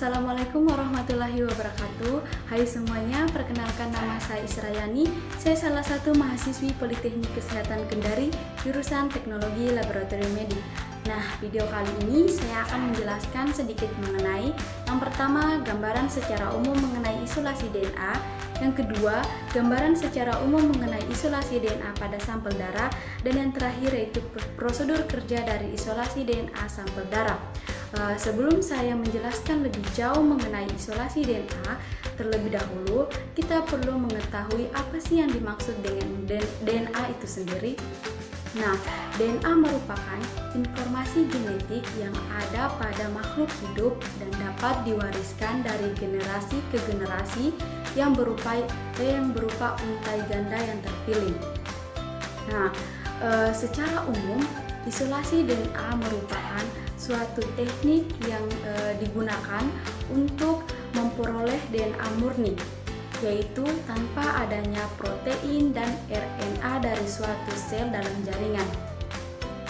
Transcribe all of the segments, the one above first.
Assalamualaikum warahmatullahi wabarakatuh. Hai semuanya, perkenalkan nama saya Israyani. Saya salah satu mahasiswi Politeknik Kesehatan Kendari, jurusan Teknologi Laboratorium Medik. Nah, video kali ini saya akan menjelaskan sedikit mengenai yang pertama, gambaran secara umum mengenai isolasi DNA. Yang kedua, gambaran secara umum mengenai isolasi DNA pada sampel darah. Dan yang terakhir yaitu prosedur kerja dari isolasi DNA sampel darah. Sebelum saya menjelaskan lebih jauh mengenai isolasi DNA, terlebih dahulu kita perlu mengetahui apa sih yang dimaksud dengan DNA itu sendiri. Nah, DNA merupakan informasi genetik yang ada pada makhluk hidup dan dapat diwariskan dari generasi ke generasi yang berupa untai ganda yang terpilih. Nah, secara umum, isolasi DNA merupakan suatu teknik yang digunakan untuk memperoleh DNA murni, yaitu tanpa adanya protein dan RNA dari suatu sel dalam jaringan.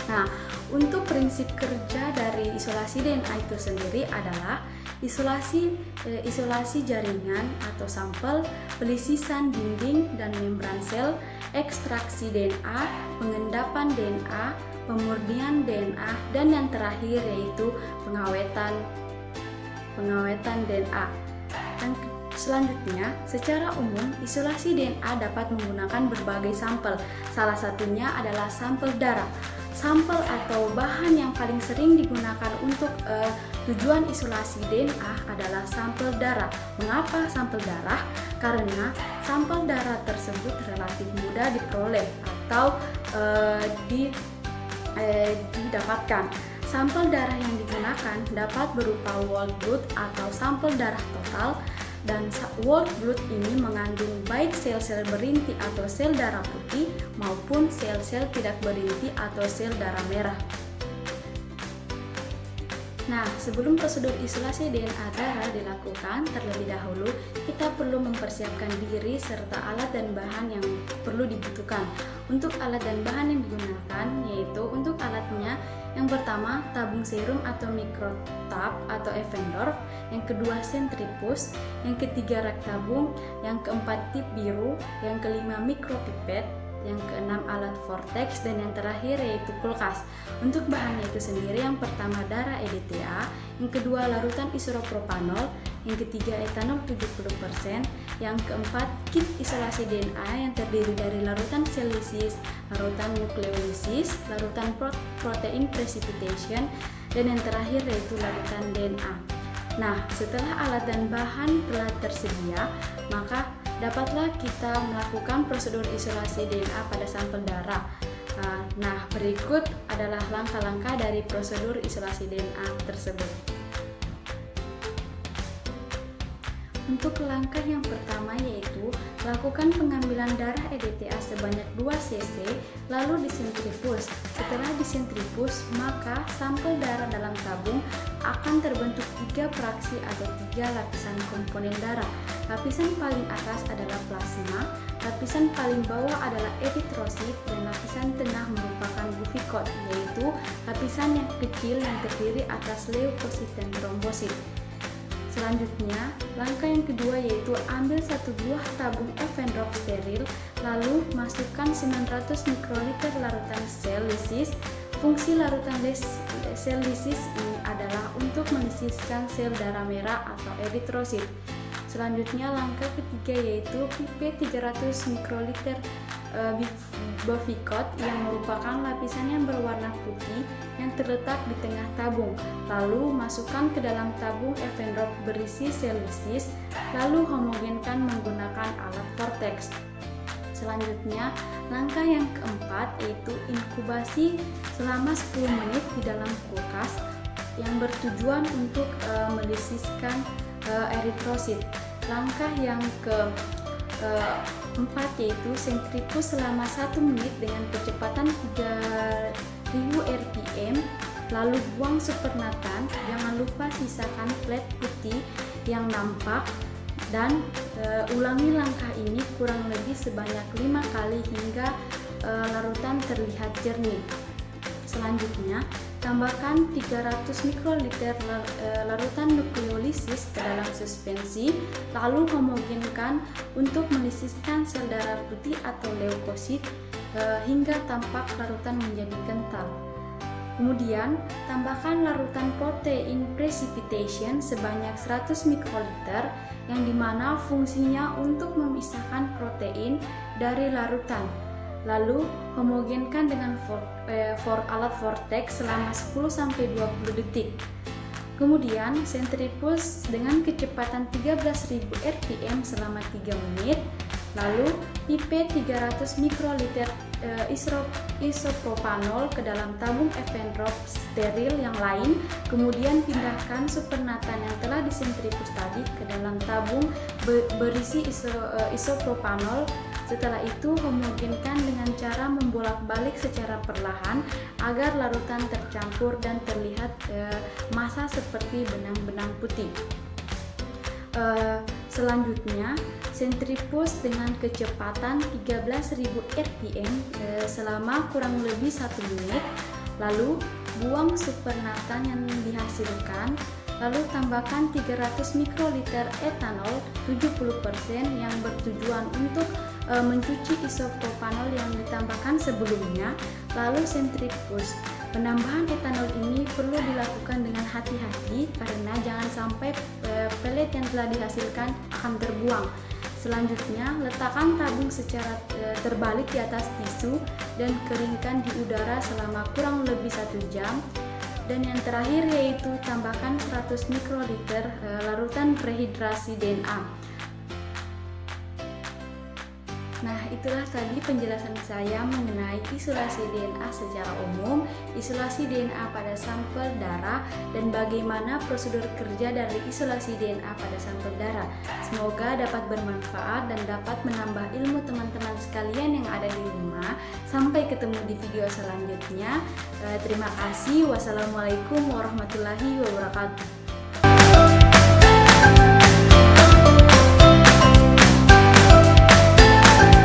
Nah, untuk prinsip kerja dari isolasi DNA itu sendiri adalah isolasi jaringan atau sampel, pelisisan dinding dan membran sel, ekstraksi DNA, pengendapan DNA, pemurnian DNA, dan yang terakhir yaitu pengawetan DNA. Dan selanjutnya, secara umum isolasi DNA dapat menggunakan berbagai sampel. Salah satunya adalah sampel darah. Sampel atau bahan yang paling sering digunakan untuk tujuan isolasi DNA adalah sampel darah. Mengapa sampel darah? Karena sampel darah tersebut relatif mudah diperoleh atau didapatkan. Sampel darah yang digunakan dapat berupa whole blood atau sampel darah total, dan whole blood ini mengandung baik sel-sel berinti atau sel darah putih maupun sel-sel tidak berinti atau sel darah merah. Nah, sebelum prosedur isolasi DNA darah dilakukan, terlebih dahulu kita perlu mempersiapkan diri serta alat dan bahan yang perlu dibutuhkan. Untuk alat dan bahan yang digunakan, yaitu untuk alatnya, yang pertama tabung serum atau mikrotub atau Eppendorf, yang kedua sentrifus, yang ketiga rak tabung, yang keempat tip biru, yang kelima mikropipet, yang keenam alat vortex, dan yang terakhir yaitu kulkas. Untuk bahannya itu sendiri, yang pertama darah EDTA, yang kedua larutan isopropanol, yang ketiga etanol 70%, yang keempat kit isolasi DNA yang terdiri dari larutan sel lisis, larutan nukleolisis, larutan protein precipitation, dan yang terakhir yaitu larutan DNA. Nah, setelah alat dan bahan telah tersedia, maka dapatlah kita melakukan prosedur isolasi DNA pada sampel darah. Nah, berikut adalah langkah-langkah dari prosedur isolasi DNA tersebut. Untuk langkah yang pertama yaitu lakukan pengambilan darah EDTA sebanyak 2 cc lalu disentrifus. Setelah disentrifus, maka sampel darah dalam tabung akan terbentuk 3 fraksi atau 3 lapisan komponen darah. Lapisan paling atas adalah plasma, lapisan paling bawah adalah eritrosit, dan lapisan tengah merupakan bufikot, yaitu lapisan yang kecil yang terdiri atas leukosit dan trombosit. Selanjutnya, langkah yang kedua yaitu ambil 1 buah tabung Eppendorf steril, lalu masukkan 900 mikroliter larutan sel lisis. Fungsi larutan sel lisis ini adalah untuk melisiskan sel darah merah atau eritrosit. Selanjutnya, langkah ketiga yaitu pipet 300 mikroliter bufikot yang merupakan lapisan yang berwarna putih yang terletak di tengah tabung. Lalu masukkan ke dalam tabung Eppendorf berisi sel lisis, lalu homogenkan menggunakan alat vortex. Selanjutnya, langkah yang keempat yaitu inkubasi selama 10 menit di dalam kulkas yang bertujuan untuk melisiskan eritrosit. Langkah yang keempat yaitu sentrifus selama 1 menit dengan kecepatan 3000 rpm, lalu buang supernatan. Jangan lupa sisakan plat putih yang nampak, dan ulangi langkah ini kurang lebih sebanyak 5 kali hingga larutan terlihat jernih. Selanjutnya, tambahkan 300 mikroliter larutan nukleolisis ke dalam suspensi, lalu homogenkan untuk melisiskan sel darah putih atau leukosit hingga tampak larutan menjadi kental. Kemudian, tambahkan larutan protein precipitation sebanyak 100 mikroliter yang dimana fungsinya untuk memisahkan protein dari larutan. Lalu, homogenkan dengan alat vortex selama 10-20 detik. Kemudian, sentrifuge dengan kecepatan 13.000 rpm selama 3 menit. Lalu, pipet 300 mikroliter isopropanol ke dalam tabung Evenrop steril yang lain. Kemudian, pindahkan supernatan yang telah disentrifuge tadi ke dalam tabung berisi isopropanol. Setelah itu, homogenkan dengan cara membolak-balik secara perlahan agar larutan tercampur dan terlihat massa seperti benang-benang putih. Selanjutnya, sentrifuge dengan kecepatan 13.000 rpm selama kurang lebih 1 menit. Lalu, buang supernatan yang dihasilkan. Lalu tambahkan 300 mikroliter etanol 70% yang bertujuan untuk mencuci isopropanol yang ditambahkan sebelumnya. Lalu sentrifuge. Penambahan etanol ini perlu dilakukan dengan hati-hati karena jangan sampai pelet yang telah dihasilkan akan terbuang. Selanjutnya, letakkan tabung secara terbalik di atas tisu dan keringkan di udara selama kurang lebih 1 jam. Dan yang terakhir yaitu tambahkan 100 mikroliter larutan prehidrasi DNA. Nah, itulah tadi penjelasan saya mengenai isolasi DNA secara umum, isolasi DNA pada sampel darah, dan bagaimana prosedur kerja dari isolasi DNA pada sampel darah. Semoga dapat bermanfaat dan dapat menambah ilmu teman-teman sekalian yang ada di rumah. Sampai ketemu di video selanjutnya. Terima kasih. Wassalamualaikum warahmatullahi wabarakatuh.